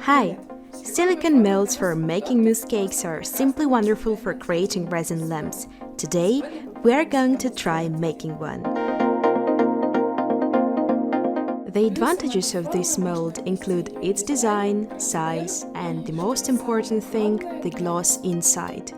Hi! Silicone molds for making mousse cakes are simply wonderful for creating resin lamps. Today, we are going to try making one. The advantages of this mold include its design, size, and the most important thing, the gloss inside.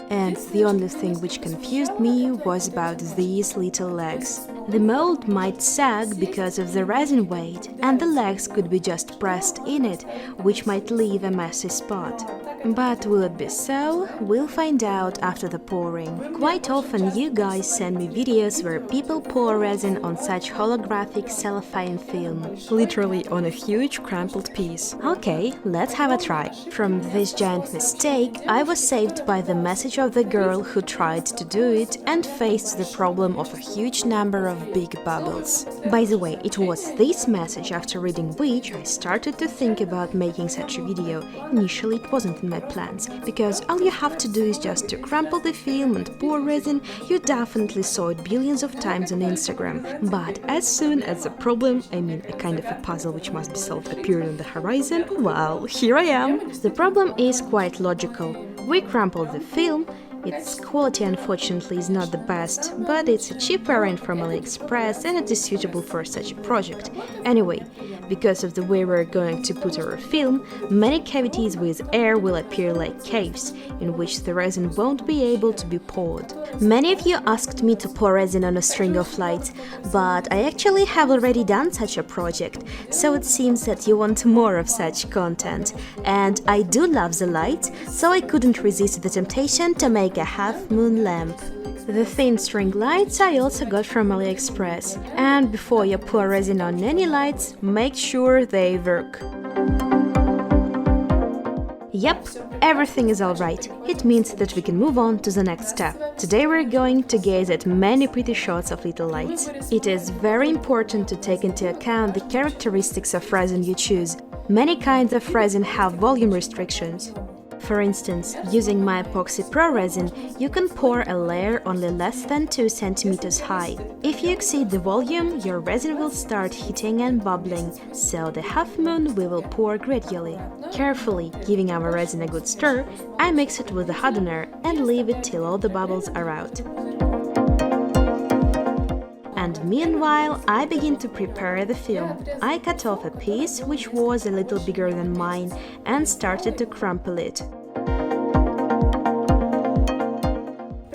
And the only thing which confused me was about these little legs. The mold might sag because of the resin weight, and the legs could be just pressed in it, which might leave a messy spot. But will it be so? We'll find out after the pouring. Quite often you guys send me videos where people pour resin on such holographic cellophane film, literally on a huge crumpled piece. Okay, let's have a try. From this giant mistake, I was saved by the message of the girl who tried to do it and faced the problem of a huge number of big bubbles. By the way, it was this message after reading which I started to think about making such a video. Initially it wasn't in my plans, because all you have to do is just to crumple the film and pour resin. You definitely saw it billions of times on Instagram. But as soon as a problem, I mean a kind of a puzzle which must be solved, appeared on the horizon, well, here I am! The problem is quite logical. We crumpled the film. Its quality unfortunately is not the best, but it's a cheap variant from AliExpress and it is suitable for such a project. Anyway, because of the way we're going to put our film, many cavities with air will appear like caves, in which the resin won't be able to be poured. Many of you asked me to pour resin on a string of lights, but I actually have already done such a project, so it seems that you want more of such content. And I do love the lights, so I couldn't resist the temptation to make a half-moon lamp. The thin string lights I also got from AliExpress, and before you pour resin on any lights, make sure they work. Yep, everything is alright. It means that we can move on to the next step. Today we're going to gaze at many pretty shots of little lights. It is very important to take into account the characteristics of resin you choose. Many kinds of resin have volume restrictions. For instance, using my Epoxy Resin, you can pour a layer only less than 2 cm high. If you exceed the volume, your resin will start heating and bubbling, so the half moon we will pour gradually. Carefully, giving our resin a good stir, I mix it with the hardener and leave it till all the bubbles are out. And meanwhile, I begin to prepare the film. I cut off a piece which was a little bigger than mine and started to crumple it.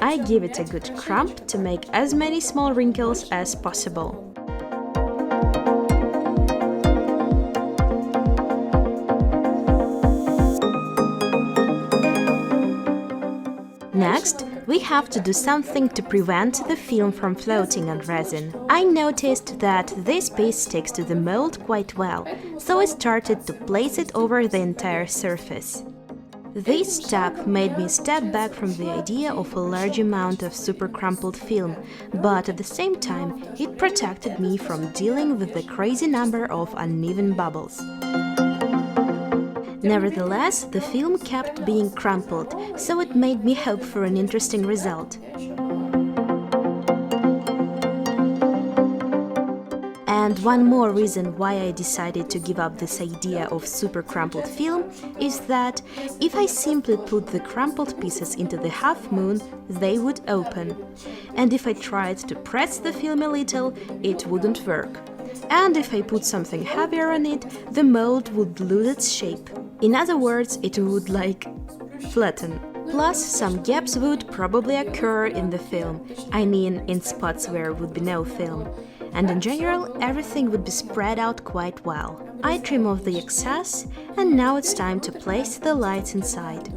I give it a good crump to make as many small wrinkles as possible. Next, we have to do something to prevent the film from floating on resin. I noticed that this piece sticks to the mold quite well, so I started to place it over the entire surface. This step made me step back from the idea of a large amount of super crumpled film, but at the same time it protected me from dealing with the crazy number of uneven bubbles. Nevertheless, the film kept being crumpled, so it made me hope for an interesting result. And one more reason why I decided to give up this idea of super crumpled film is that if I simply put the crumpled pieces into the half moon, they would open. And if I tried to press the film a little, it wouldn't work. And if I put something heavier on it, the mold would lose its shape. In other words, it would flatten. Plus, some gaps would probably occur in the film, I mean in spots where would be no film. And in general, everything would be spread out quite well. I trim off the excess, and now it's time to place the lights inside.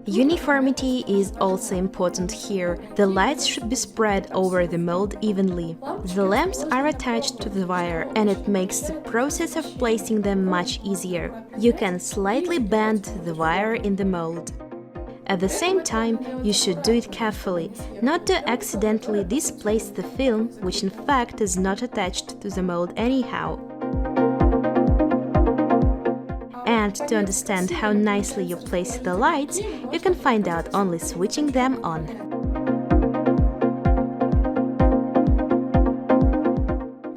Uniformity is also important here. The lights should be spread over the mold evenly. The lamps are attached to the wire, and it makes the process of placing them much easier. You can slightly bend the wire in the mold. At the same time, you should do it carefully, not to accidentally displace the film, which in fact is not attached to the mold anyhow. And to understand how nicely you place the lights, you can find out only switching them on.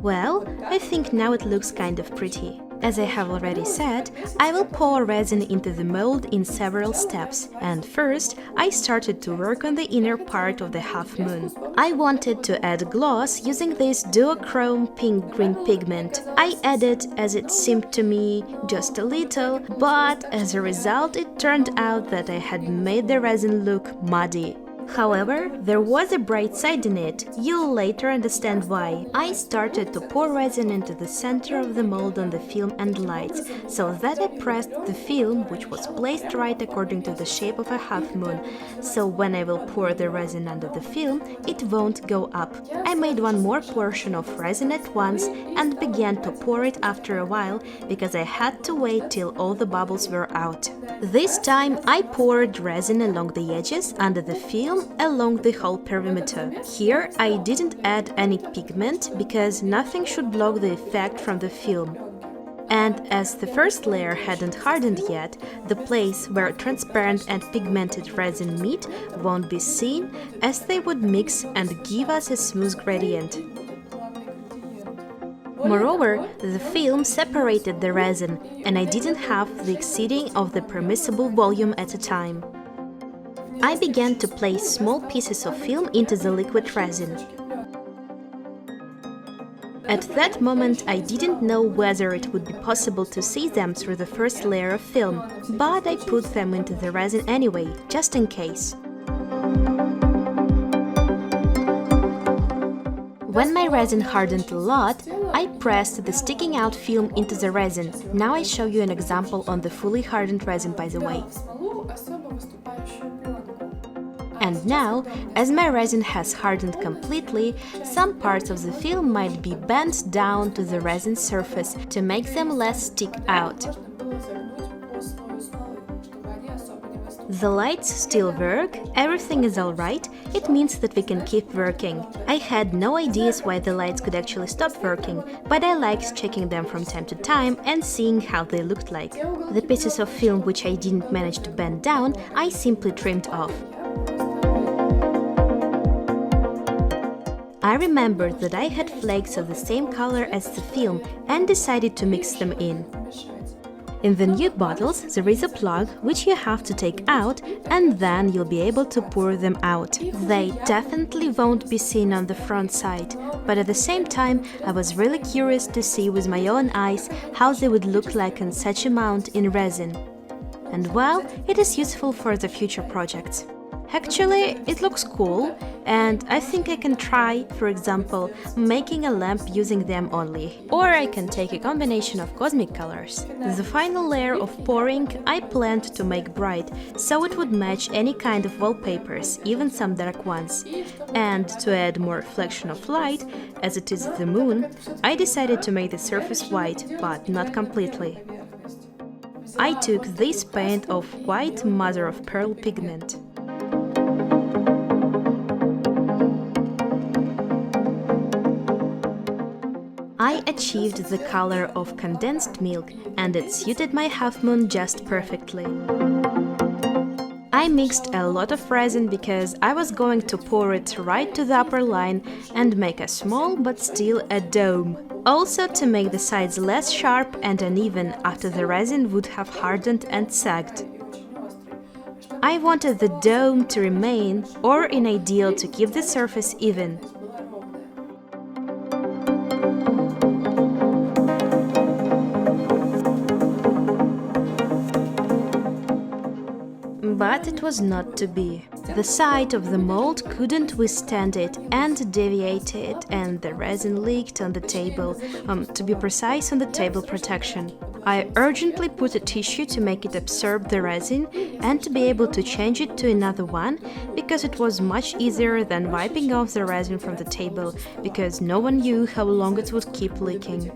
Well, I think now it looks kind of pretty. As I have already said, I will pour resin into the mold in several steps, and first I started to work on the inner part of the half moon. I wanted to add gloss using this duochrome pink-green pigment. I added, as it seemed to me, just a little, but as a result it turned out that I had made the resin look muddy. However, there was a bright side in it. You'll later understand why. I started to pour resin into the center of the mold on the film and lights, so that I pressed the film, which was placed right according to the shape of a half moon, so when I will pour the resin under the film, it won't go up. I made one more portion of resin at once and began to pour it after a while, because I had to wait till all the bubbles were out. This time I poured resin along the edges, under the film, along the whole perimeter. Here I didn't add any pigment because nothing should block the effect from the film. And as the first layer hadn't hardened yet, the place where transparent and pigmented resin meet won't be seen, as they would mix and give us a smooth gradient. Moreover, the film separated the resin, and I didn't have the exceeding of the permissible volume at a time. I began to place small pieces of film into the liquid resin. At that moment, I didn't know whether it would be possible to see them through the first layer of film, but I put them into the resin anyway, just in case. When my resin hardened a lot, I pressed the sticking out film into the resin. Now I show you an example on the fully hardened resin, by the way. And now, as my resin has hardened completely, some parts of the film might be bent down to the resin surface to make them less stick out. The lights still work, everything is alright, it means that we can keep working. I had no ideas why the lights could actually stop working, but I liked checking them from time to time and seeing how they looked like. The pieces of film which I didn't manage to bend down, I simply trimmed off. I remembered that I had flakes of the same color as the film and decided to mix them in. In the new bottles there is a plug which you have to take out, and then you'll be able to pour them out. They definitely won't be seen on the front side, but at the same time I was really curious to see with my own eyes how they would look like in such amount in resin. And well, it is useful for the future projects. Actually, it looks cool, and I think I can try, for example, making a lamp using them only. Or I can take a combination of cosmic colors. The final layer of pouring I planned to make bright, so it would match any kind of wallpapers, even some dark ones. And to add more reflection of light, as it is the moon, I decided to make the surface white, but not completely. I took this paint of white mother-of-pearl pigment. I achieved the color of condensed milk, and it suited my half moon just perfectly. I mixed a lot of resin because I was going to pour it right to the upper line and make a small but still a dome. Also to make the sides less sharp and uneven after the resin would have hardened and sagged. I wanted the dome to remain, or in ideal to keep the surface even. But it was not to be. The side of the mold couldn't withstand it and deviated, and the resin leaked on the table, to be precise, on the table protection. I urgently put a tissue to make it absorb the resin and to be able to change it to another one, because it was much easier than wiping off the resin from the table, because no one knew how long it would keep leaking.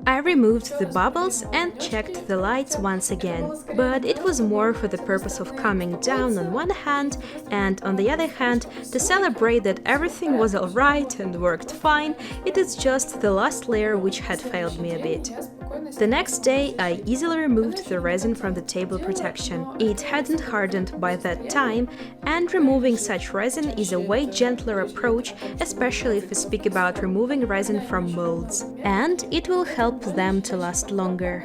I removed the bubbles and checked the lights once again, but it was more for the purpose of calming down on one hand and on the other hand to celebrate that everything was alright and worked fine. It is just the last layer which had failed me a bit. The next day I easily removed the resin from the table protection. It hadn't hardened by that time, and removing such resin is a way gentler approach, especially if we speak about removing resin from molds, and it will help them to last longer.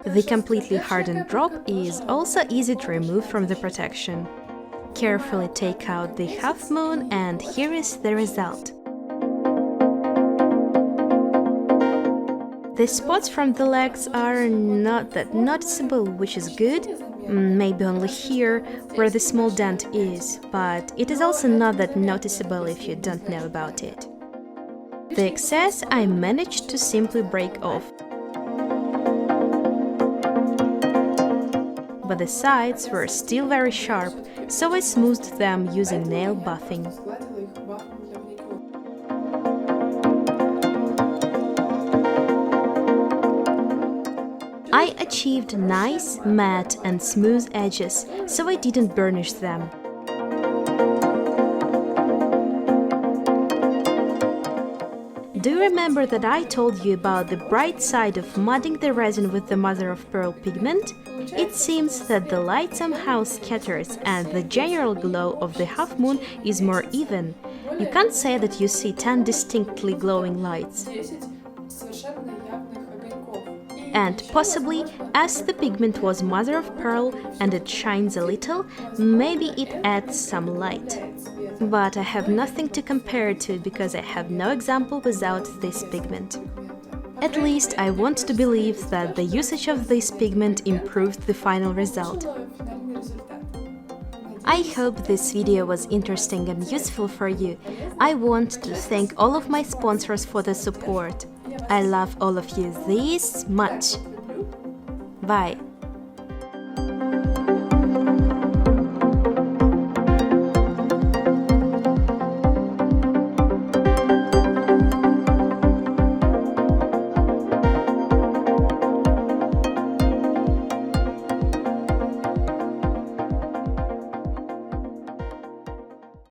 The completely hardened drop is also easy to remove from the protection. Carefully take out the half moon, and here is the result. The spots from the legs are not that noticeable, which is good, maybe only here where the small dent is, but it is also not that noticeable if you don't know about it. The excess I managed to simply break off, but the sides were still very sharp, so I smoothed them using nail buffing. I achieved nice, matte and smooth edges, so I didn't burnish them. Do you remember that I told you about the bright side of mudding the resin with the mother-of-pearl pigment? It seems that the light somehow scatters and the general glow of the half moon is more even. You can't say that you see 10 distinctly glowing lights. And possibly, as the pigment was mother of pearl and it shines a little, maybe it adds some light. But I have nothing to compare it to because I have no example without this pigment. At least I want to believe that the usage of this pigment improved the final result. I hope this video was interesting and useful for you. I want to thank all of my sponsors for the support. I love all of you this much. Bye.